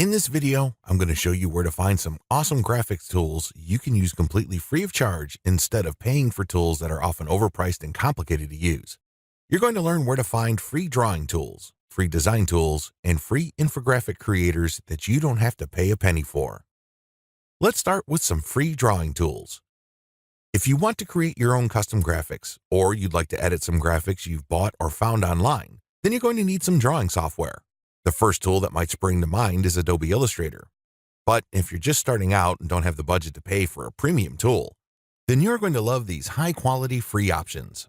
In this video, I'm going to show you where to find some awesome graphics tools you can use completely free of charge instead of paying for tools that are often overpriced and complicated to use. You're going to learn where to find free drawing tools, free design tools, and free infographic creators that you don't have to pay a penny for. Let's start with some free drawing tools. If you want to create your own custom graphics, or you'd like to edit some graphics you've bought or found online, then you're going to need some drawing software. The first tool that might spring to mind is Adobe Illustrator. But if you're just starting out and don't have the budget to pay for a premium tool, then you're going to love these high-quality free options.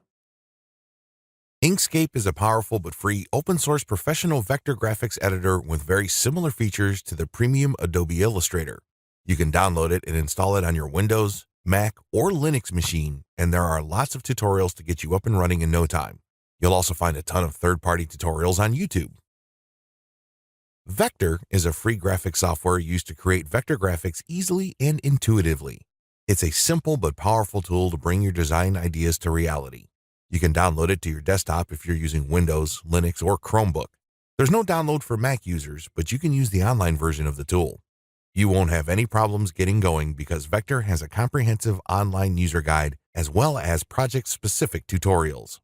Inkscape is a powerful but free open-source professional vector graphics editor with very similar features to the premium Adobe Illustrator. You can download it and install it on your Windows, Mac, or Linux machine, and there are lots of tutorials to get you up and running in no time. You'll also find a ton of third-party tutorials on YouTube. Vector is a free graphic software used to create vector graphics easily and intuitively. It's a simple but powerful tool to bring your design ideas to reality. You can download it to your desktop if you're using Windows, Linux, or Chromebook. There's no download for Mac users, but you can use the online version of the tool. You won't have any problems getting going because Vector has a comprehensive online user guide as well as project-specific tutorials.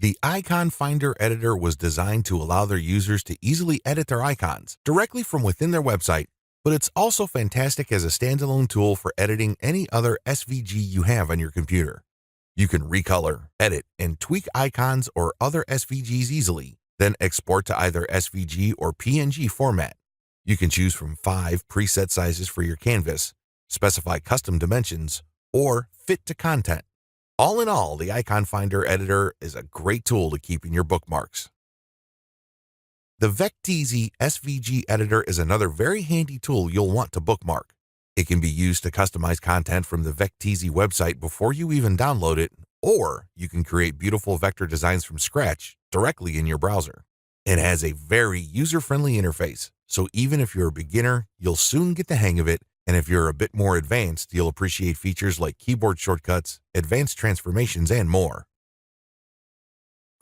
The Icon Finder editor was designed to allow their users to easily edit their icons directly from within their website, but it's also fantastic as a standalone tool for editing any other SVG you have on your computer. You can recolor, edit, and tweak icons or other SVGs easily, then export to either SVG or PNG format. You can choose from 5 preset sizes for your canvas, specify custom dimensions, or fit to content. All in all, the Icon Finder editor is a great tool to keep in your bookmarks. The Vecteezy SVG editor is another very handy tool you'll want to bookmark. It can be used to customize content from the Vecteezy website before you even download it, or you can create beautiful vector designs from scratch directly in your browser. It has a very user-friendly interface, so even if you're a beginner, you'll soon get the hang of it. And if you're a bit more advanced, you'll appreciate features like keyboard shortcuts, advanced transformations, and more.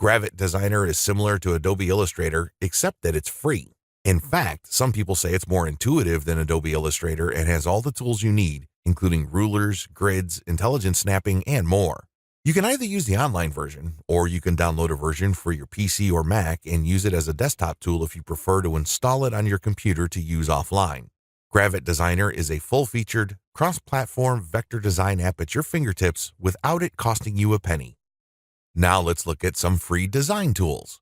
Gravit Designer is similar to Adobe Illustrator, except that it's free. In fact, some people say it's more intuitive than Adobe Illustrator and has all the tools you need, including rulers, grids, intelligent snapping, and more. You can either use the online version, or you can download a version for your PC or Mac and use it as a desktop tool if you prefer to install it on your computer to use offline. Gravit Designer is a full-featured, cross-platform vector design app at your fingertips without it costing you a penny. Now let's look at some free design tools.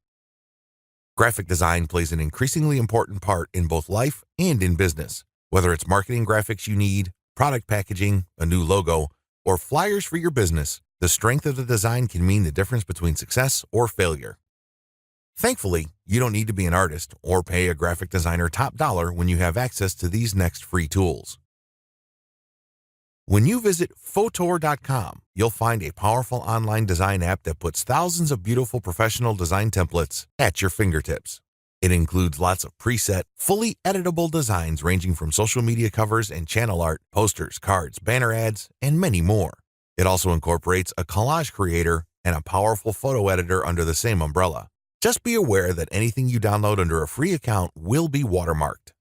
Graphic design plays an increasingly important part in both life and in business. Whether it's marketing graphics you need, product packaging, a new logo, or flyers for your business, the strength of the design can mean the difference between success or failure. Thankfully, you don't need to be an artist or pay a graphic designer top dollar when you have access to these next free tools. When you visit Photor.com, you'll find a powerful online design app that puts thousands of beautiful professional design templates at your fingertips. It includes lots of preset, fully editable designs ranging from social media covers and channel art, posters, cards, banner ads, and many more. It also incorporates a collage creator and a powerful photo editor under the same umbrella. Just be aware that anything you download under a free account will be watermarked.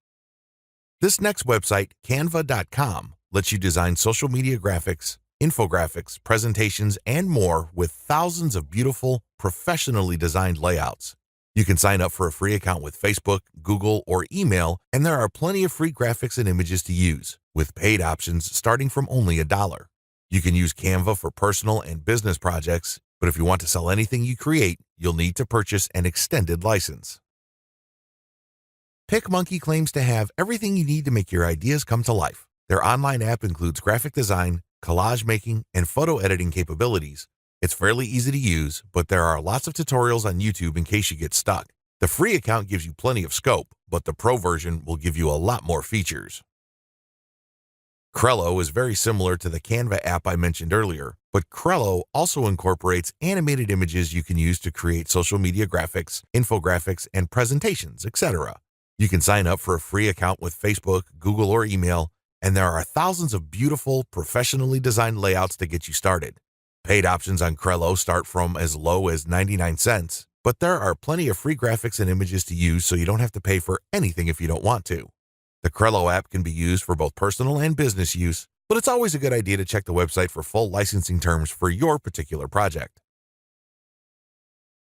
This next website, Canva.com, lets you design social media graphics, infographics, presentations, and more with thousands of beautiful, professionally designed layouts. You can sign up for a free account with Facebook, Google, or email, and there are plenty of free graphics and images to use, with paid options starting from only $1. You can use Canva for personal and business projects, but if you want to sell anything you create, you'll need to purchase an extended license. PicMonkey claims to have everything you need to make your ideas come to life. Their online app includes graphic design, collage making, and photo editing capabilities. It's fairly easy to use, but there are lots of tutorials on YouTube in case you get stuck. The free account gives you plenty of scope, but the pro version will give you a lot more features. Crello is very similar to the Canva app I mentioned earlier, but Crello also incorporates animated images you can use to create social media graphics, infographics, and presentations, etc. You can sign up for a free account with Facebook, Google, or email, and there are thousands of beautiful, professionally designed layouts to get you started. Paid options on Crello start from as low as 99 cents, But there are plenty of free graphics and images to use, so you don't have to pay for anything if you don't want to. The Crello app can be used for both personal and business use, but it's always a good idea to check the website for full licensing terms for your particular project.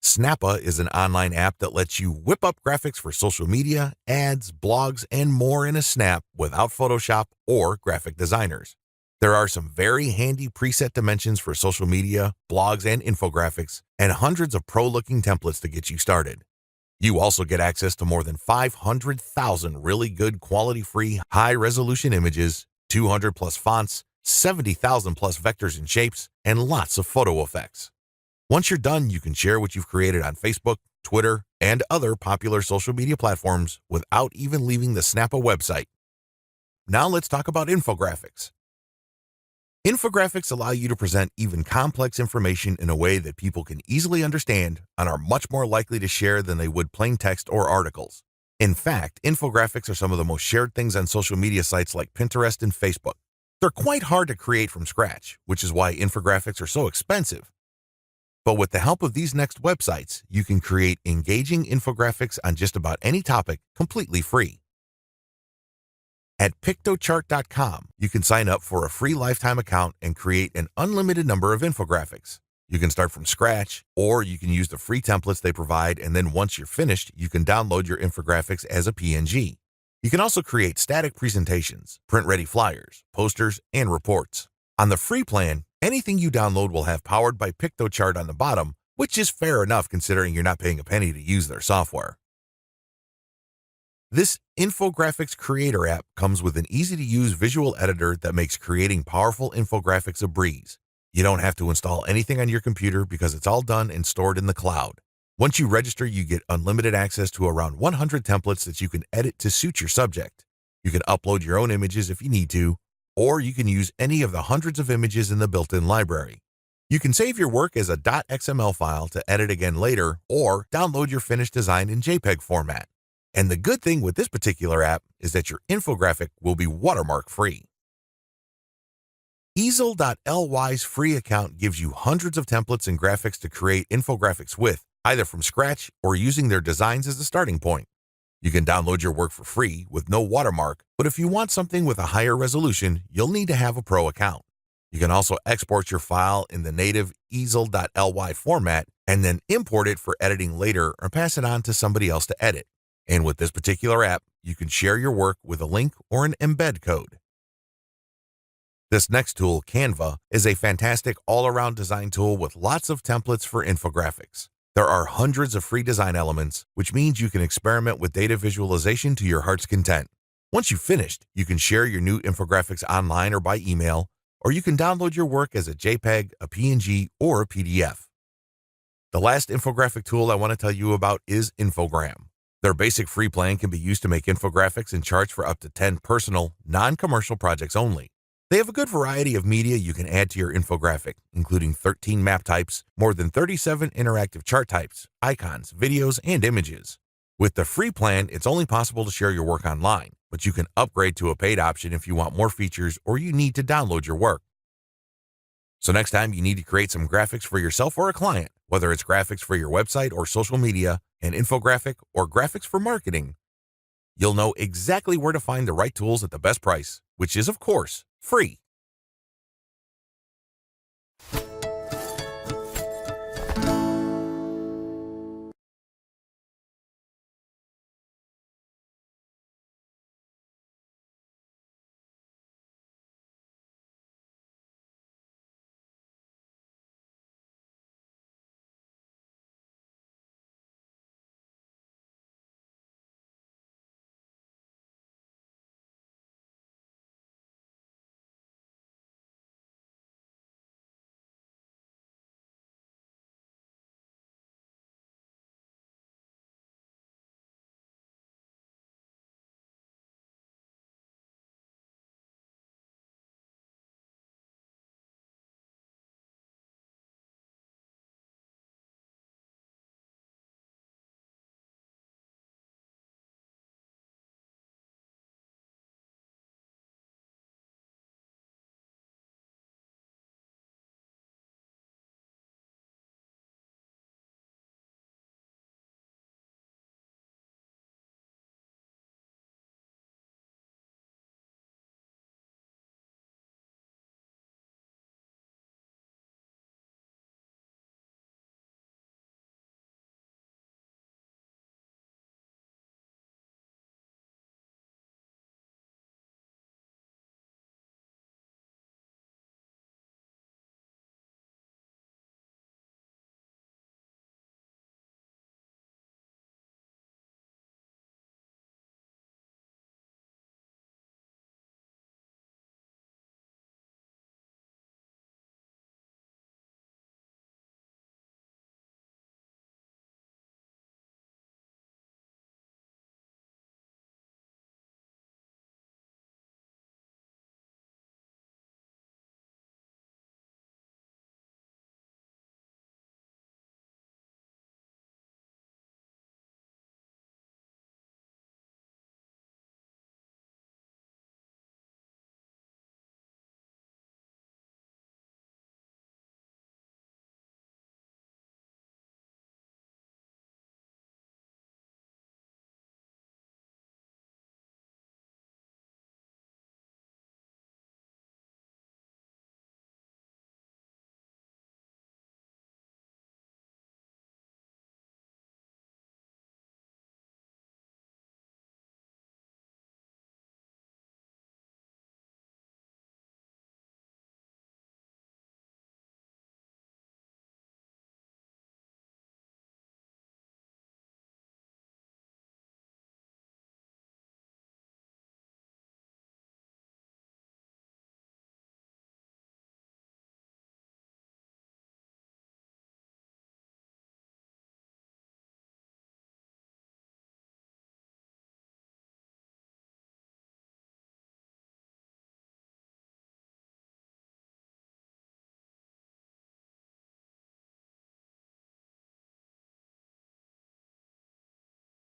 Snappa is an online app that lets you whip up graphics for social media, ads, blogs, and more in a snap without Photoshop or graphic designers. There are some very handy preset dimensions for social media, blogs, and infographics, and hundreds of pro-looking templates to get you started. You also get access to more than 500,000 really good quality-free, high-resolution images, 200 plus fonts, 70,000 plus vectors and shapes, and lots of photo effects. Once you're done, you can share what you've created on Facebook, Twitter, and other popular social media platforms without even leaving the Snappa website. Now let's talk about infographics. Infographics allow you to present even complex information in a way that people can easily understand and are much more likely to share than they would plain text or articles. In fact, infographics are some of the most shared things on social media sites like Pinterest and Facebook. They're quite hard to create from scratch, which is why infographics are so expensive. But with the help of these next websites, you can create engaging infographics on just about any topic completely free. At Pictochart.com, you can sign up for a free lifetime account and create an unlimited number of infographics. You can start from scratch, or you can use the free templates they provide, and then once you're finished, you can download your infographics as a PNG. You can also create static presentations, print-ready flyers, posters, and reports. On the free plan, anything you download will have Powered by Pictochart on the bottom, which is fair enough considering you're not paying a penny to use their software. This Infographics Creator app comes with an easy-to-use visual editor that makes creating powerful infographics a breeze. You don't have to install anything on your computer because it's all done and stored in the cloud. Once you register, you get unlimited access to around 100 templates that you can edit to suit your subject. You can upload your own images if you need to, or you can use any of the hundreds of images in the built-in library. You can save your work as a .xml file to edit again later, or download your finished design in JPEG format. And the good thing with this particular app is that your infographic will be watermark-free. Easel.ly's free account gives you hundreds of templates and graphics to create infographics with, either from scratch or using their designs as a starting point. You can download your work for free with no watermark, but if you want something with a higher resolution, you'll need to have a pro account. You can also export your file in the native Easel.ly format and then import it for editing later or pass it on to somebody else to edit. And with this particular app, you can share your work with a link or an embed code. This next tool, Canva, is a fantastic all-around design tool with lots of templates for infographics. There are hundreds of free design elements, which means you can experiment with data visualization to your heart's content. Once you've finished, you can share your new infographics online or by email, or you can download your work as a JPEG, a PNG, or a PDF. The last infographic tool I want to tell you about is Infogram. Their basic free plan can be used to make infographics and charts for up to 10 personal, non-commercial projects only. They have a good variety of media you can add to your infographic, including 13 map types, more than 37 interactive chart types, icons, videos, and images. With the free plan, it's only possible to share your work online, but you can upgrade to a paid option if you want more features or you need to download your work. So next time you need to create some graphics for yourself or a client, whether it's graphics for your website or social media, an infographic, or graphics for marketing, you'll know exactly where to find the right tools at the best price, which is, of course, free.